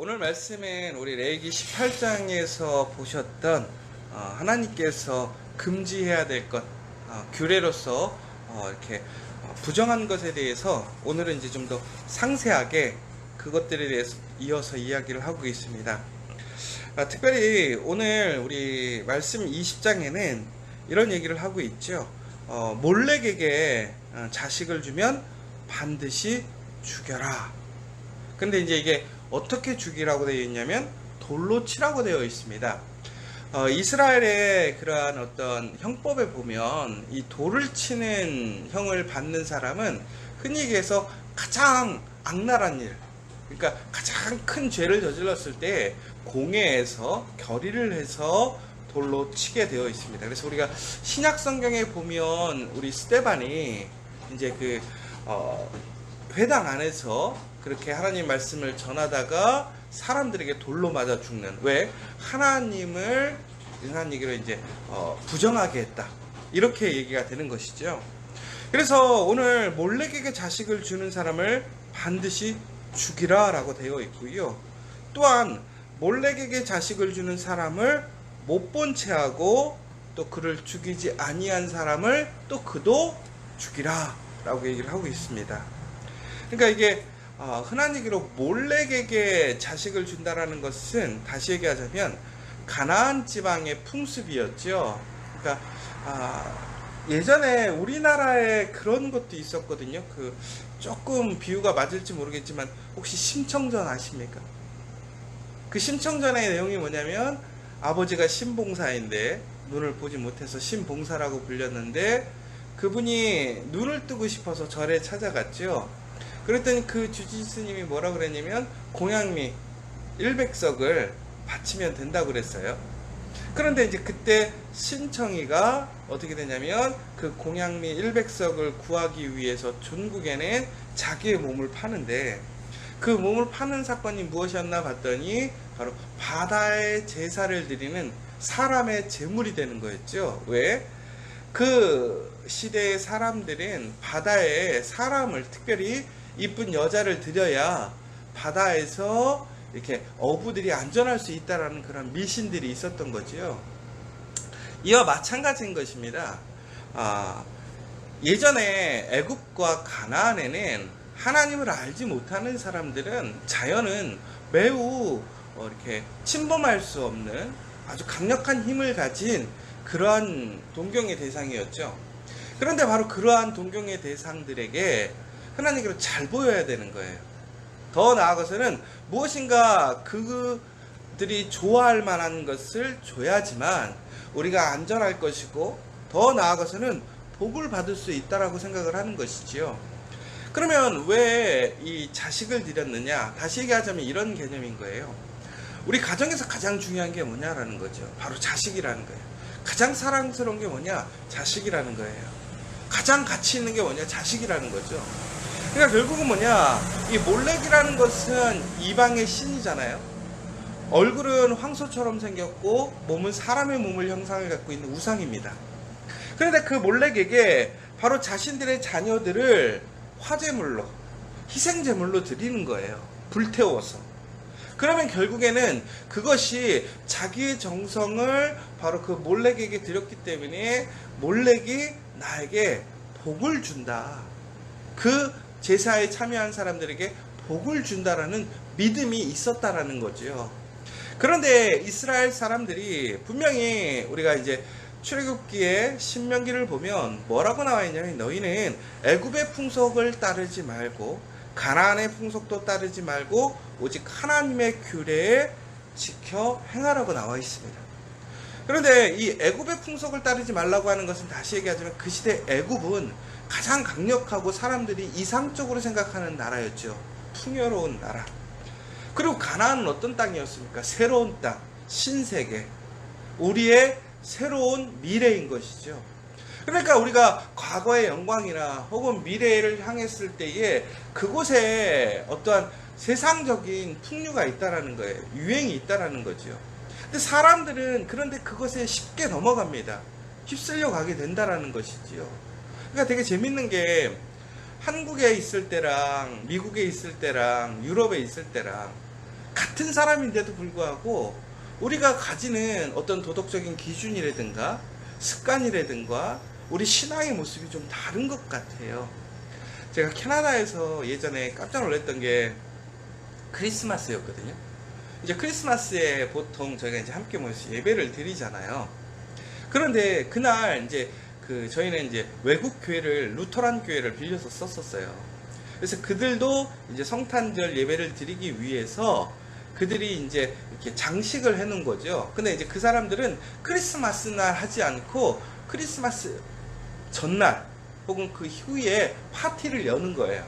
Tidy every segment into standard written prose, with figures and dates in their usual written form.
오늘 말씀은 우리 레위기 18장에서 보셨던 하나님께서 금지해야 될 것, 규례로서 이렇게 부정한 것에 대해서 오늘은 이제 좀 더 상세하게 그것들에 대해서 이어서 이야기를 하고 있습니다. 특별히 오늘 우리 말씀 20장에는 이런 얘기를 하고 있죠. 몰렉에게 자식을 주면 반드시 죽여라. 근데 이제 이게 어떻게 죽이라고 되어 있냐면 돌로 치라고 되어 있습니다. 이스라엘의 그러한 어떤 형법에 보면 이 돌을 치는 형을 받는 사람은 흔히 얘기해서 가장 악랄한 일, 그러니까 가장 큰 죄를 저질렀을 때 공회에서 결의를 해서 돌로 치게 되어 있습니다. 그래서 우리가 신약 성경에 보면 우리 스데반이 이제 그 회당 안에서 그렇게 하나님 말씀을 전하다가 사람들에게 돌로 맞아 죽는, 왜? 하나님을 이제 부정하게 했다, 이렇게 얘기가 되는 것이죠. 그래서 오늘 몰렉에게 자식을 주는 사람을 반드시 죽이라 라고 되어 있고요. 또한 몰렉에게 자식을 주는 사람을 못 본 채 하고 또 그를 죽이지 아니한 사람을 또 그도 죽이라 라고 얘기를 하고 있습니다. 그러니까 이게 흔한 얘기로 몰렉에게 자식을 준다라는 것은, 다시 얘기하자면 가나안 지방의 풍습이었죠. 그러니까 예전에 우리나라에 그런 것도 있었거든요. 그 조금 비유가 맞을지 모르겠지만 혹시 심청전 아십니까? 그 심청전의 내용이 뭐냐면 아버지가 신봉사인데 눈을 보지 못해서 신봉사라고 불렸는데 그분이 눈을 뜨고 싶어서 절에 찾아갔죠. 그랬더니 그 주지스님이 뭐라 그랬냐면 공양미 100석을 바치면 된다고 그랬어요. 그런데 이제 그때 신청이가 어떻게 되냐면 그 공양미 100석을 구하기 위해서 중국에는 자기의 몸을 파는데, 그 몸을 파는 사건이 무엇이었나 봤더니 바로 바다에 제사를 드리는 사람의 제물이 되는 거였죠. 왜? 그 시대의 사람들은 바다에 사람을, 특별히 이쁜 여자를 들여야 바다에서 이렇게 어부들이 안전할 수 있다라는 그런 미신들이 있었던 거지요. 이와 마찬가지인 것입니다. 예전에 애굽과 가나안에는 하나님을 알지 못하는 사람들은 자연은 매우 이렇게 침범할 수 없는 아주 강력한 힘을 가진 그러한 동경의 대상이었죠. 그런데 바로 그러한 동경의 대상들에게 하나님께로 잘 보여야 되는 거예요. 더 나아가서는 무엇인가 그들이 좋아할 만한 것을 줘야지만 우리가 안전할 것이고, 더 나아가서는 복을 받을 수 있다라고 생각을 하는 것이지요. 그러면 왜 이 자식을 드렸느냐? 다시 얘기하자면 이런 개념인 거예요. 우리 가정에서 가장 중요한 게 뭐냐라는 거죠. 바로 자식이라는 거예요. 가장 사랑스러운 게 뭐냐? 자식이라는 거예요. 가장 가치 있는 게 뭐냐? 자식이라는 거죠. 그러니까 결국은 뭐냐, 이 몰렉이라는 것은 이방의 신이잖아요. 얼굴은 황소처럼 생겼고 몸은 사람의 몸을 형상을 갖고 있는 우상입니다. 그런데 그 몰렉에게 바로 자신들의 자녀들을 화제물로, 희생제물로 드리는 거예요. 불태워서. 그러면 결국에는 그것이 자기의 정성을 바로 그 몰렉에게 드렸기 때문에 몰렉이 나에게 복을 준다, 그 제사에 참여한 사람들에게 복을 준다라는 믿음이 있었다라는 거죠. 그런데 이스라엘 사람들이 분명히 우리가 이제 출애굽기의 신명기를 보면 뭐라고 나와 있냐면, 너희는 애굽의 풍속을 따르지 말고 가나안의 풍속도 따르지 말고 오직 하나님의 규례에 지켜 행하라고 나와 있습니다. 그런데 이 애굽의 풍속을 따르지 말라고 하는 것은, 다시 얘기하자면 그 시대 애굽은 가장 강력하고 사람들이 이상적으로 생각하는 나라였죠. 풍요로운 나라. 그리고 가나안은 어떤 땅이었습니까? 새로운 땅, 신세계, 우리의 새로운 미래인 것이죠. 그러니까 우리가 과거의 영광이나 혹은 미래를 향했을 때에 그곳에 어떠한 세상적인 풍류가 있다라는 거예요. 유행이 있다라는 거죠. 근데 사람들은 그런데 그것에 쉽게 넘어갑니다. 휩쓸려 가게 된다라는 것이지요. 그러니까 되게 재밌는 게, 한국에 있을 때랑 미국에 있을 때랑 유럽에 있을 때랑 같은 사람인데도 불구하고 우리가 가지는 어떤 도덕적인 기준이라든가 습관이라든가 우리 신앙의 모습이 좀 다른 것 같아요. 제가 캐나다에서 예전에 깜짝 놀랐던 게 크리스마스였거든요. 이제 크리스마스에 보통 저희가 이제 함께 모여서 예배를 드리잖아요. 그런데 그날 이제 저희는 이제 외국 교회를 루터란 교회를 빌려서 썼었어요. 그래서 그들도 이제 성탄절 예배를 드리기 위해서 그들이 이제 이렇게 장식을 해놓은 거죠. 근데 이제 그 사람들은 크리스마스 날 하지 않고 크리스마스 전날 혹은 그 후에 파티를 여는 거예요.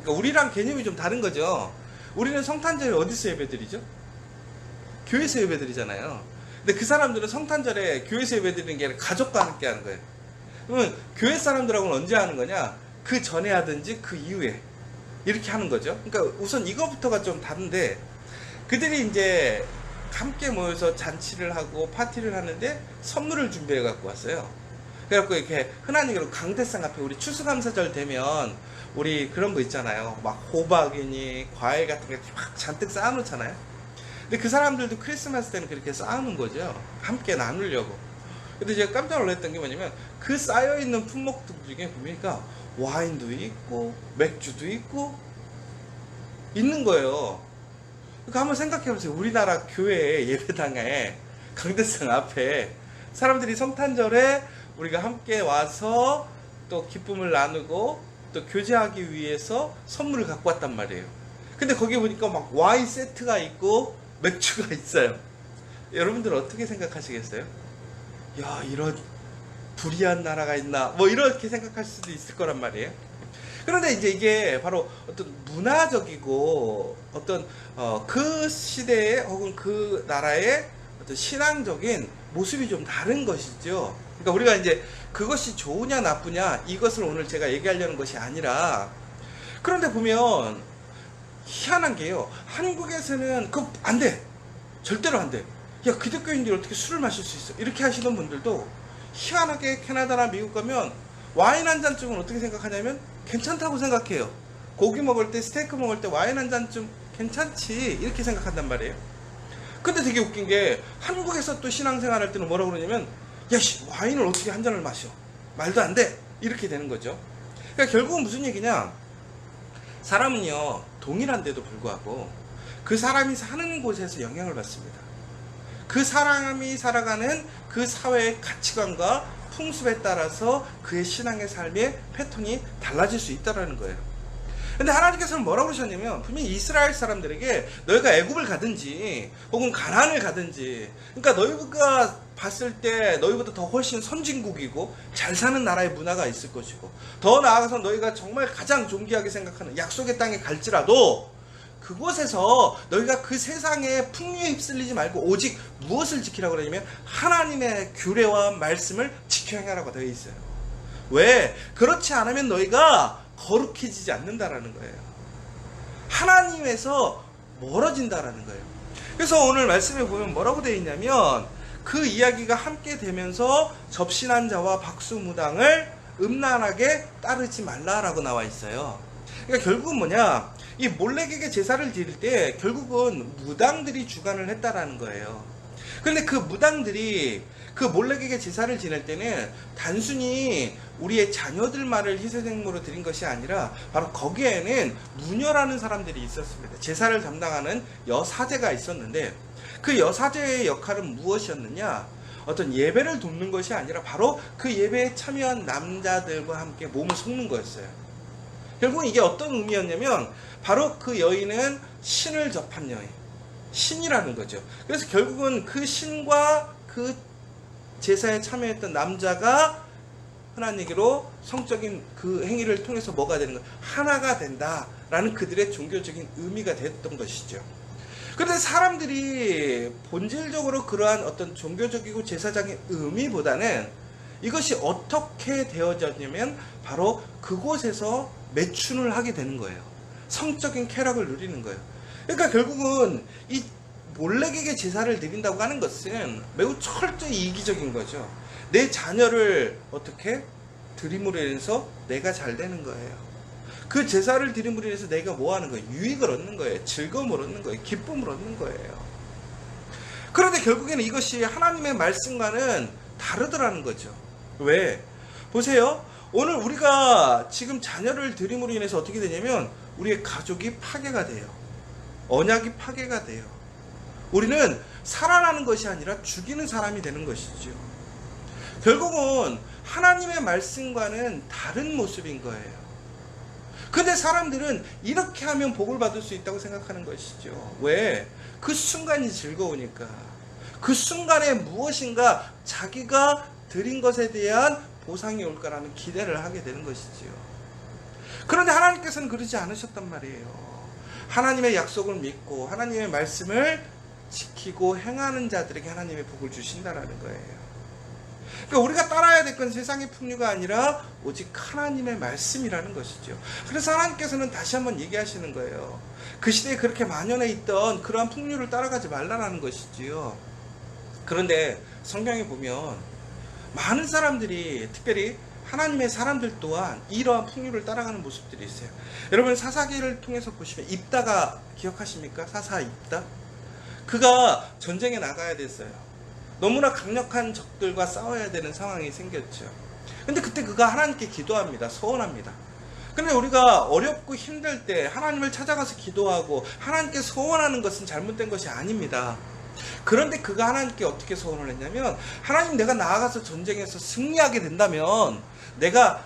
그러니까 우리랑 개념이 좀 다른 거죠. 우리는 성탄절에 어디서 예배드리죠? 교회에서 예배드리잖아요. 근데 그 사람들은 성탄절에 교회에서 예배드리는 게 아니라 가족과 함께 하는 거예요. 그러면 교회 사람들하고는 언제 하는 거냐? 그 전에 하든지 그 이후에 이렇게 하는 거죠. 그러니까 우선 이거부터가 좀 다른데 그들이 이제 함께 모여서 잔치를 하고 파티를 하는데 선물을 준비해 갖고 왔어요. 그래갖고 이렇게 흔한 얘기로 강대상 앞에 우리 추수감사절 되면 우리 그런 거 있잖아요. 막 호박이니 과일 같은 게 막 잔뜩 쌓아놓잖아요. 근데 그 사람들도 크리스마스 때는 그렇게 쌓아놓은 거죠. 함께 나누려고. 근데 제가 깜짝 놀랐던 게 뭐냐면 그 쌓여있는 품목들 중에 보니까 와인도 있고 맥주도 있고 있는 거예요. 그러니까 한번 생각해보세요. 우리나라 교회 예배당에 강대상 앞에 사람들이 성탄절에 우리가 함께 와서 또 기쁨을 나누고 또 교제하기 위해서 선물을 갖고 왔단 말이에요. 근데 거기 보니까 막 와인 세트가 있고 맥주가 있어요. 여러분들 어떻게 생각하시겠어요? 야, 이런 불의한 나라가 있나 뭐 이렇게 생각할 수도 있을 거란 말이에요. 그런데 이제 이게 바로 어떤 문화적이고 어떤 그 시대의 혹은 그 나라의 어떤 신앙적인 모습이 좀 다른 것이죠. 그러니까 우리가 이제 그것이 좋으냐 나쁘냐 이것을 오늘 제가 얘기하려는 것이 아니라, 그런데 보면 희한한 게요. 한국에서는 그거 안 돼. 절대로 안 돼. 야, 기독교인들이 어떻게 술을 마실 수 있어? 이렇게 하시는 분들도 희한하게 캐나다나 미국 가면 와인 한 잔쯤은 어떻게 생각하냐면 괜찮다고 생각해요. 고기 먹을 때, 스테이크 먹을 때 와인 한 잔쯤 괜찮지 이렇게 생각한단 말이에요. 근데 되게 웃긴 게 한국에서 또 신앙생활 할 때는 뭐라고 그러냐면 야, 와인을 어떻게 한 잔을 마셔? 말도 안 돼. 이렇게 되는 거죠. 그러니까 결국은 무슨 얘기냐? 사람은요, 동일한데도 불구하고 그 사람이 사는 곳에서 영향을 받습니다. 그 사람이 살아가는 그 사회의 가치관과 풍습에 따라서 그의 신앙의 삶의 패턴이 달라질 수 있다는 거예요. 근데 하나님께서는 뭐라고 그러셨냐면 분명히 이스라엘 사람들에게 너희가 애굽을 가든지 혹은 가나안을 가든지, 그러니까 너희가 봤을 때 너희보다 더 훨씬 선진국이고 잘 사는 나라의 문화가 있을 것이고, 더 나아가서 너희가 정말 가장 존귀하게 생각하는 약속의 땅에 갈지라도 그곳에서 너희가 그 세상의 풍류에 휩쓸리지 말고 오직 무엇을 지키라고 그러냐면 하나님의 규례와 말씀을 지켜 행하라고 되어 있어요. 왜? 그렇지 않으면 너희가 거룩해지지 않는다라는 거예요. 하나님에서 멀어진다라는 거예요. 그래서 오늘 말씀에 보면 뭐라고 되어 있냐면 그 이야기가 함께 되면서 접신한 자와 박수무당을 음란하게 따르지 말라라고 나와 있어요. 그러니까 결국은 뭐냐, 이 몰렉에게 제사를 드릴 때 결국은 무당들이 주관을 했다라는 거예요. 그런데 그 무당들이 그 몰렉에게 제사를 지낼 때는 단순히 우리의 자녀들만을 희생제물로 드린 것이 아니라 바로 거기에는 무녀라는 사람들이 있었습니다. 제사를 담당하는 여사제가 있었는데 그 여사제의 역할은 무엇이었느냐? 어떤 예배를 돕는 것이 아니라 바로 그 예배에 참여한 남자들과 함께 몸을 섞는 거였어요. 결국은 이게 어떤 의미였냐면 바로 그 여인은 신을 접한 여인, 신이라는 거죠. 그래서 결국은 그 신과 그 제사에 참여했던 남자가 흔한 얘기로 성적인 그 행위를 통해서 뭐가 되는 거예요? 하나가 된다라는 그들의 종교적인 의미가 됐던 것이죠. 그런데 사람들이 본질적으로 그러한 어떤 종교적이고 제사적인 의미보다는 이것이 어떻게 되어졌냐면 바로 그곳에서 매춘을 하게 되는 거예요. 성적인 쾌락을 누리는 거예요. 그러니까 결국은 이 몰렉에게 제사를 드린다고 하는 것은 매우 철저히 이기적인 거죠. 내 자녀를 어떻게 드림으로 인해서 내가 잘 되는 거예요. 그 제사를 드림으로 인해서 내가 뭐 하는 거예요? 유익을 얻는 거예요. 즐거움을 얻는 거예요. 기쁨을 얻는 거예요. 그런데 결국에는 이것이 하나님의 말씀과는 다르더라는 거죠. 왜? 보세요. 오늘 우리가 지금 자녀를 드림으로 인해서 어떻게 되냐면 우리의 가족이 파괴가 돼요. 언약이 파괴가 돼요. 우리는 살아나는 것이 아니라 죽이는 사람이 되는 것이죠. 결국은 하나님의 말씀과는 다른 모습인 거예요. 근데 사람들은 이렇게 하면 복을 받을 수 있다고 생각하는 것이죠. 왜? 그 순간이 즐거우니까. 그 순간에 무엇인가 자기가 드린 것에 대한 보상이 올 거라는 기대를 하게 되는 것이지요. 그런데 하나님께서는 그러지 않으셨단 말이에요. 하나님의 약속을 믿고 하나님의 말씀을 지키고 행하는 자들에게 하나님의 복을 주신다라는 거예요. 그러니까 우리가 따라야 될 건 세상의 풍류가 아니라 오직 하나님의 말씀이라는 것이죠. 그래서 하나님께서는 다시 한번 얘기하시는 거예요. 그 시대에 그렇게 만연해 있던 그러한 풍류를 따라가지 말라는 것이지요. 그런데 성경에 보면 많은 사람들이, 특별히 하나님의 사람들 또한 이러한 풍류를 따라가는 모습들이 있어요. 여러분 사사기를 통해서 보시면 입다가 기억하십니까? 사사 입다. 그가 전쟁에 나가야 됐어요. 너무나 강력한 적들과 싸워야 되는 상황이 생겼죠. 근데 그때 그가 하나님께 기도합니다. 소원합니다. 근데 우리가 어렵고 힘들 때 하나님을 찾아가서 기도하고 하나님께 소원하는 것은 잘못된 것이 아닙니다. 그런데 그가 하나님께 어떻게 소원을 했냐면, 하나님, 내가 나아가서 전쟁에서 승리하게 된다면 내가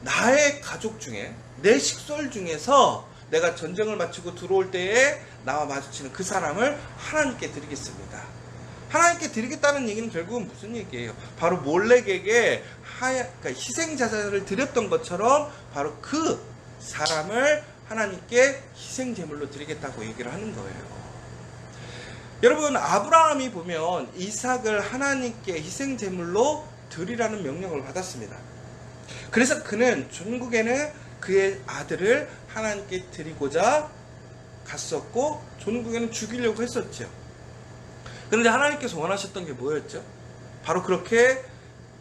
나의 가족 중에, 내 식솔 중에서 내가 전쟁을 마치고 들어올 때에 나와 마주치는 그 사람을 하나님께 드리겠습니다. 하나님께 드리겠다는 얘기는 결국은 무슨 얘기예요? 바로 몰렉에게 그러니까 희생자를 드렸던 것처럼 바로 그 사람을 하나님께 희생제물로 드리겠다고 얘기를 하는 거예요. 여러분, 아브라함이 보면 이삭을 하나님께 희생제물로 드리라는 명령을 받았습니다. 그래서 그는 종국에는 그의 아들을 하나님께 드리고자 갔었고 종국에는 죽이려고 했었죠. 그런데 하나님께서 원하셨던 게 뭐였죠? 바로 그렇게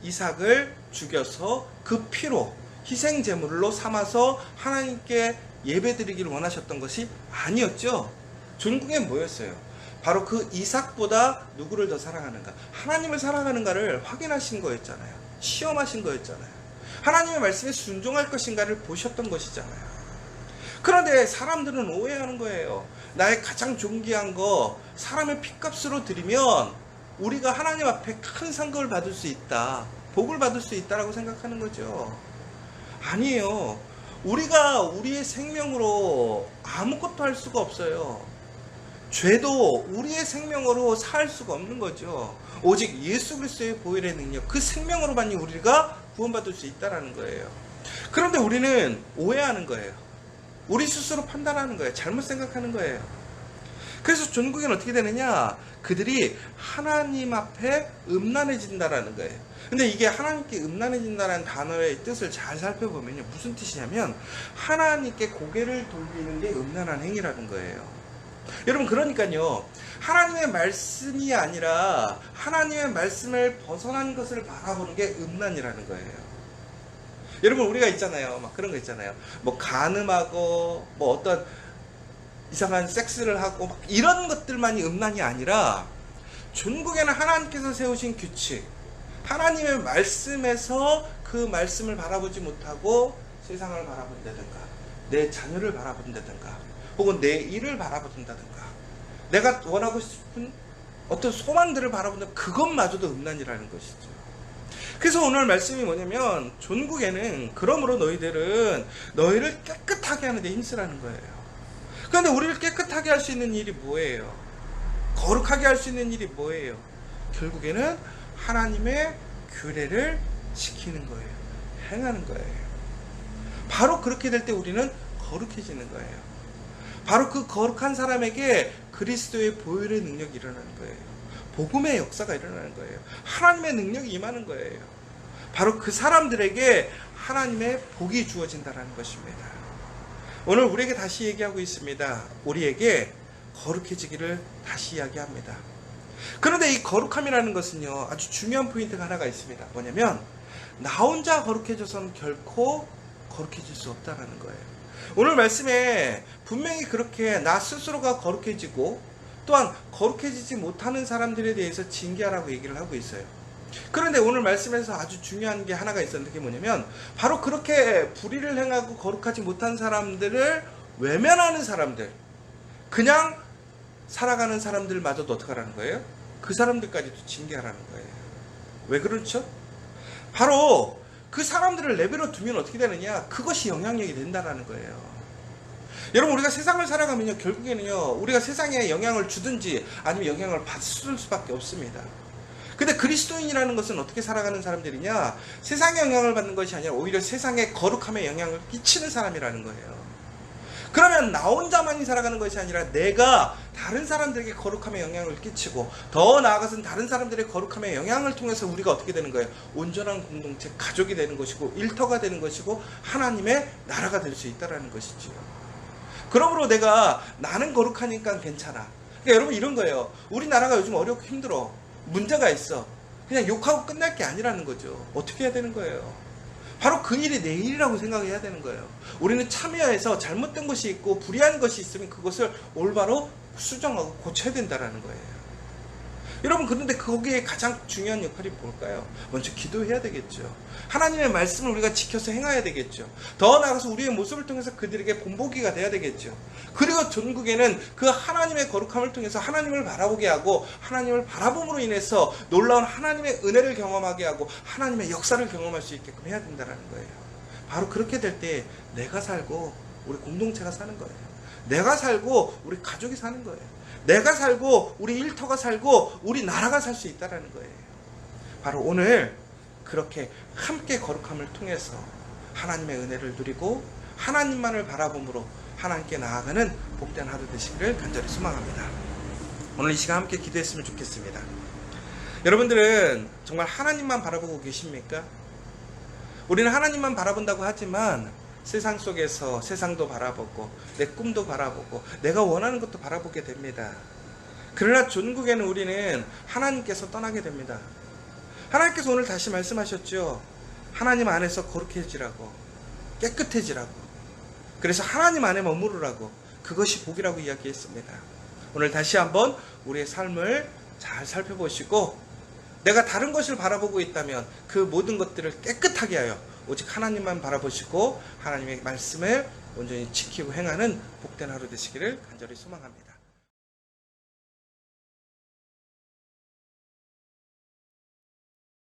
이삭을 죽여서 그 피로 희생제물로 삼아서 하나님께 예배드리기를 원하셨던 것이 아니었죠. 종국엔 뭐였어요? 바로 그 이삭보다 누구를 더 사랑하는가? 하나님을 사랑하는가를 확인하신 거였잖아요. 시험하신 거였잖아요. 하나님의 말씀에 순종할 것인가를 보셨던 것이잖아요. 그런데 사람들은 오해하는 거예요. 나의 가장 존귀한 거 사람의 피값으로 드리면 우리가 하나님 앞에 큰 상급을 받을 수 있다, 복을 받을 수 있다라고 생각하는 거죠. 아니에요. 우리가 우리의 생명으로 아무것도 할 수가 없어요. 죄도 우리의 생명으로 살 수가 없는 거죠. 오직 예수 그리스도의 보혈의 능력, 그 생명으로만이 우리가 구원받을 수 있다는 거예요. 그런데 우리는 오해하는 거예요. 우리 스스로 판단하는 거예요. 잘못 생각하는 거예요. 그래서 종국에는 어떻게 되느냐? 그들이 하나님 앞에 음란해진다라는 거예요. 근데 이게 하나님께 음란해진다라는 단어의 뜻을 잘 살펴보면요, 무슨 뜻이냐면 하나님께 고개를 돌리는 게 음란한 행위라는 거예요. 여러분, 그러니까요, 하나님의 말씀이 아니라 하나님의 말씀을 벗어난 것을 바라보는 게 음란이라는 거예요. 여러분, 우리가 있잖아요, 막 그런 거 있잖아요. 뭐 간음하고 뭐 어떤 이상한 섹스를 하고 막 이런 것들만이 음란이 아니라 종국에는 하나님께서 세우신 규칙, 하나님의 말씀에서 그 말씀을 바라보지 못하고 세상을 바라본다든가 내 자녀를 바라본다든가 혹은 내 일을 바라본다든가 내가 원하고 싶은 어떤 소망들을 바라본다, 그것마저도 음란이라는 것이죠. 그래서 오늘 말씀이 뭐냐면, 종국에는 그러므로 너희들은 너희를 깨끗하게 하는 데 힘쓰라는 거예요. 그런데 우리를 깨끗하게 할 수 있는 일이 뭐예요? 거룩하게 할 수 있는 일이 뭐예요? 결국에는 하나님의 규례를 지키는 거예요. 행하는 거예요. 바로 그렇게 될 때 우리는 거룩해지는 거예요. 바로 그 거룩한 사람에게 그리스도의 보혈의 능력이 일어나는 거예요. 복음의 역사가 일어나는 거예요. 하나님의 능력이 임하는 거예요. 바로 그 사람들에게 하나님의 복이 주어진다는 것입니다. 오늘 우리에게 다시 얘기하고 있습니다. 우리에게 거룩해지기를 다시 이야기합니다. 그런데 이 거룩함이라는 것은요, 아주 중요한 포인트가 하나가 있습니다. 뭐냐면, 나 혼자 거룩해져서는 결코 거룩해질 수 없다라는 거예요. 오늘 말씀에 분명히 그렇게 나 스스로가 거룩해지고 또한 거룩해지지 못하는 사람들에 대해서 징계하라고 얘기를 하고 있어요. 그런데 오늘 말씀에서 아주 중요한 게 하나가 있었는데 그게 뭐냐면 바로 그렇게 불의를 행하고 거룩하지 못한 사람들을 외면하는 사람들, 그냥 살아가는 사람들마저도 어떻게 하라는 거예요? 그 사람들까지도 징계하라는 거예요. 왜 그렇죠? 바로 그 사람들을 내버려 두면 어떻게 되느냐? 그것이 영향력이 된다라는 거예요. 여러분, 우리가 세상을 살아가면요, 결국에는요, 우리가 세상에 영향을 주든지 아니면 영향을 받을 수밖에 없습니다. 근데 그리스도인이라는 것은 어떻게 살아가는 사람들이냐? 세상에 영향을 받는 것이 아니라 오히려 세상에 거룩함에 영향을 끼치는 사람이라는 거예요. 그러면 나 혼자만이 살아가는 것이 아니라 내가 다른 사람들에게 거룩함에 영향을 끼치고 더 나아가서는 다른 사람들의 거룩함에 영향을 통해서 우리가 어떻게 되는 거예요? 온전한 공동체, 가족이 되는 것이고 일터가 되는 것이고 하나님의 나라가 될 수 있다는 것이지요. 그러므로 내가 나는 거룩하니까 괜찮아. 그러니까 여러분 이런 거예요. 우리나라가 요즘 어렵고 힘들어. 문제가 있어. 그냥 욕하고 끝날 게 아니라는 거죠. 어떻게 해야 되는 거예요? 바로 그 일이 내 일이라고 생각해야 되는 거예요. 우리는 참여해서 잘못된 것이 있고 불의한 것이 있으면 그것을 올바로 수정하고 고쳐야 된다는 거예요. 여러분, 그런데 거기에 가장 중요한 역할이 뭘까요? 먼저 기도해야 되겠죠. 하나님의 말씀을 우리가 지켜서 행해야 되겠죠. 더 나아가서 우리의 모습을 통해서 그들에게 본보기가 돼야 되겠죠. 그리고 전국에는 그 하나님의 거룩함을 통해서 하나님을 바라보게 하고 하나님을 바라봄으로 인해서 놀라운 하나님의 은혜를 경험하게 하고 하나님의 역사를 경험할 수 있게끔 해야 된다는 거예요. 바로 그렇게 될 때 내가 살고 우리 공동체가 사는 거예요. 내가 살고 우리 가족이 사는 거예요. 내가 살고 우리 일터가 살고 우리 나라가 살 수 있다는 거예요. 바로 오늘 그렇게 함께 거룩함을 통해서 하나님의 은혜를 누리고 하나님만을 바라봄으로 하나님께 나아가는 복된 하루 되시기를 간절히 소망합니다. 오늘 이 시간 함께 기도했으면 좋겠습니다. 여러분들은 정말 하나님만 바라보고 계십니까? 우리는 하나님만 바라본다고 하지만 세상 속에서 세상도 바라보고 내 꿈도 바라보고 내가 원하는 것도 바라보게 됩니다. 그러나 전국에는 우리는 하나님께서 떠나게 됩니다. 하나님께서 오늘 다시 말씀하셨죠. 하나님 안에서 거룩해지라고, 깨끗해지라고, 그래서 하나님 안에 머무르라고, 그것이 복이라고 이야기했습니다. 오늘 다시 한번 우리의 삶을 잘 살펴보시고 내가 다른 것을 바라보고 있다면 그 모든 것들을 깨끗하게 하여 오직 하나님만 바라보시고 하나님의 말씀을 온전히 지키고 행하는 복된 하루 되시기를 간절히 소망합니다.